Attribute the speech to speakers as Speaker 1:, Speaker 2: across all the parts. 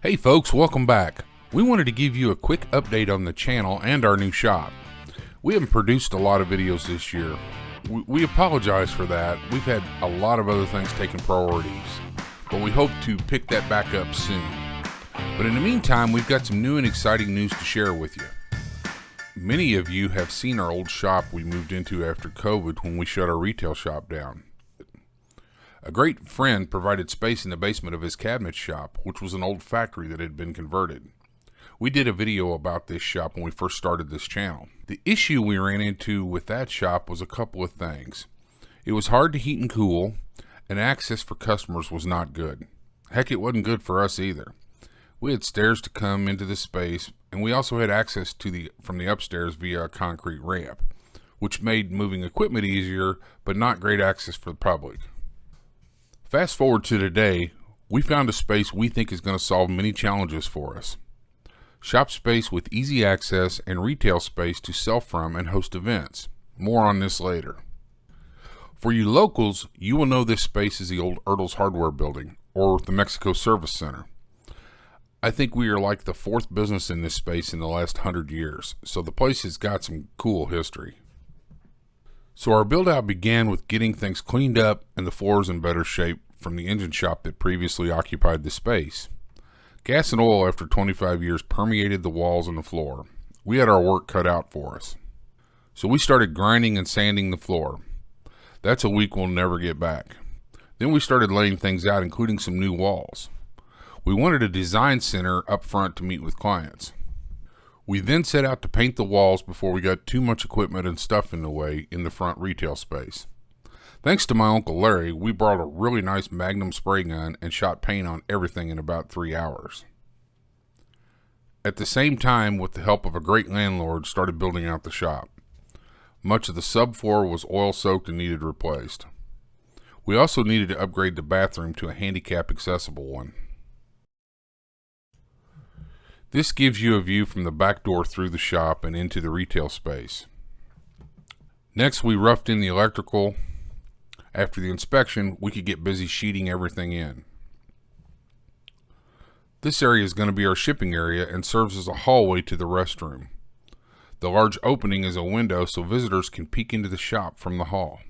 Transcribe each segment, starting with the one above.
Speaker 1: Hey folks, welcome back. We wanted to give you a quick update on the channel and our new shop. We haven't produced a lot of videos this year. We apologize for that. We've had a lot of other things taking priorities, but we hope to pick that back up soon. But in the meantime, we've got some new and exciting news to share with you. Many of you have seen our old shop we moved into after COVID when we shut our retail shop down. A great friend provided space in the basement of his cabinet shop, which was an old factory that had been converted. We did a video about this shop when we first started this channel. The issue we ran into with that shop was a couple of things. It was hard to heat and cool, and access for customers was not good. Heck, it wasn't good for us either. We had stairs to come into the space, and we also had access to from the upstairs via a concrete ramp, which made moving equipment easier, but not great access for the public. Fast forward to today, we found a space we think is going to solve many challenges for us. Shop space with easy access and retail space to sell from and host events. More on this later. For you locals, you will know this space is the old Ertles Hardware Building, or the Mexico Service Center. I think we are like the fourth business in this space in the last 100 years, so the place has got some cool history. So our build out began with getting things cleaned up and the floors in better shape from the engine shop that previously occupied the space. Gas and oil after 25 years permeated the walls and the floor. We had our work cut out for us. So we started grinding and sanding the floor. That's a week we'll never get back. Then we started laying things out, including some new walls. We wanted a design center up front to meet with clients. We then set out to paint the walls before we got too much equipment and stuff in the way in the front retail space. Thanks to my Uncle Larry, we brought a really nice Magnum spray gun and shot paint on everything in about 3 hours. At the same time, with the help of a great landlord, started building out the shop. Much of the subfloor was oil soaked and needed replaced. We also needed to upgrade the bathroom to a handicap accessible one. This gives you a view from the back door through the shop and into the retail space. Next, we roughed in the electrical. After the inspection, we could get busy sheeting everything in. This area is going to be our shipping area and serves as a hallway to the restroom. The large opening is a window so visitors can peek into the shop from the hall.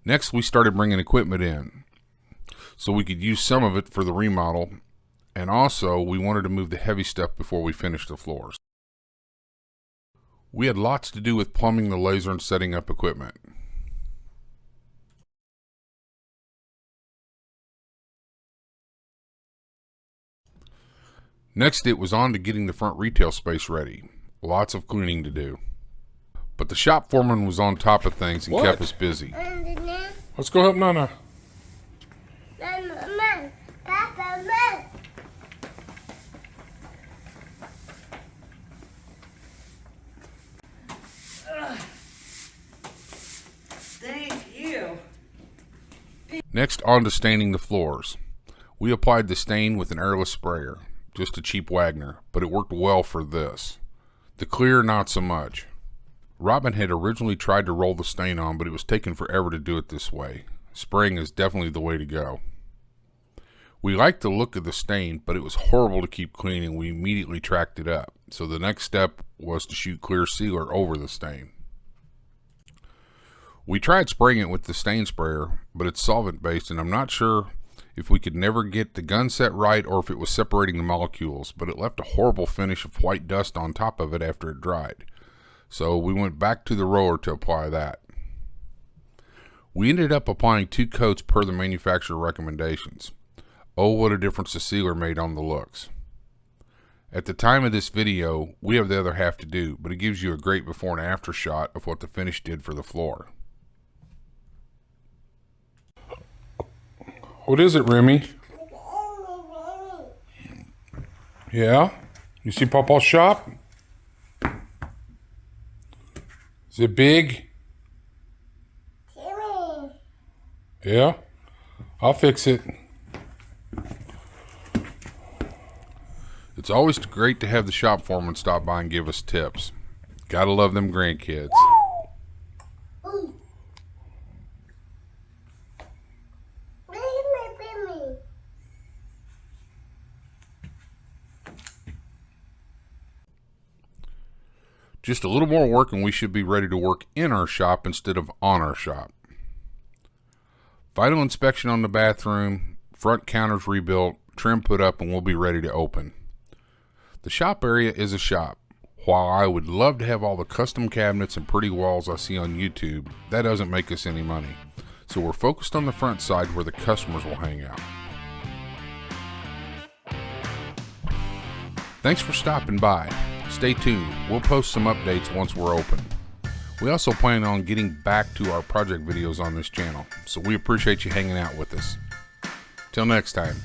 Speaker 1: Next, we started bringing equipment in so we could use some of it for the remodel. And also, we wanted to move the heavy stuff before we finished the floors. We had lots to do with plumbing the laser and setting up equipment. Next, it was on to getting the front retail space ready. Lots of cleaning to do. But the shop foreman was on top of things and kept us busy.
Speaker 2: Let's go help Nana.
Speaker 1: Next, on to staining the floors. We applied the stain with an airless sprayer, just a cheap Wagner, but it worked well for this. The clear, not so much. Robin had originally tried to roll the stain on, but it was taking forever to do it this way. Spraying is definitely the way to go. We liked the look of the stain, but it was horrible to keep clean, and we immediately tracked it up. So the next step was to shoot clear sealer over the stain. We tried spraying it with the stain sprayer, but it's solvent based, and I'm not sure if we could never get the gun set right or if it was separating the molecules, but it left a horrible finish of white dust on top of it after it dried. So we went back to the roller to apply that. We ended up applying 2 coats per the manufacturer recommendations. Oh, what a difference the sealer made on the looks. At the time of this video, we have the other half to do, but it gives you a great before and after shot of what the finish did for the floor.
Speaker 2: What is it, Remy? Yeah? You see Papa's shop? Is it big? Yeah? I'll fix it.
Speaker 1: It's always great to have the shop foreman stop by and give us tips. Gotta love them grandkids. Just a little more work and we should be ready to work in our shop instead of on our shop. Final inspection on the bathroom, front counters rebuilt, trim put up, and we'll be ready to open. The shop area is a shop. While I would love to have all the custom cabinets and pretty walls I see on YouTube, that doesn't make us any money. So we're focused on the front side where the customers will hang out. Thanks for stopping by. Stay tuned. We'll post some updates once we're open. We also plan on getting back to our project videos on this channel, so we appreciate you hanging out with us. Till next time.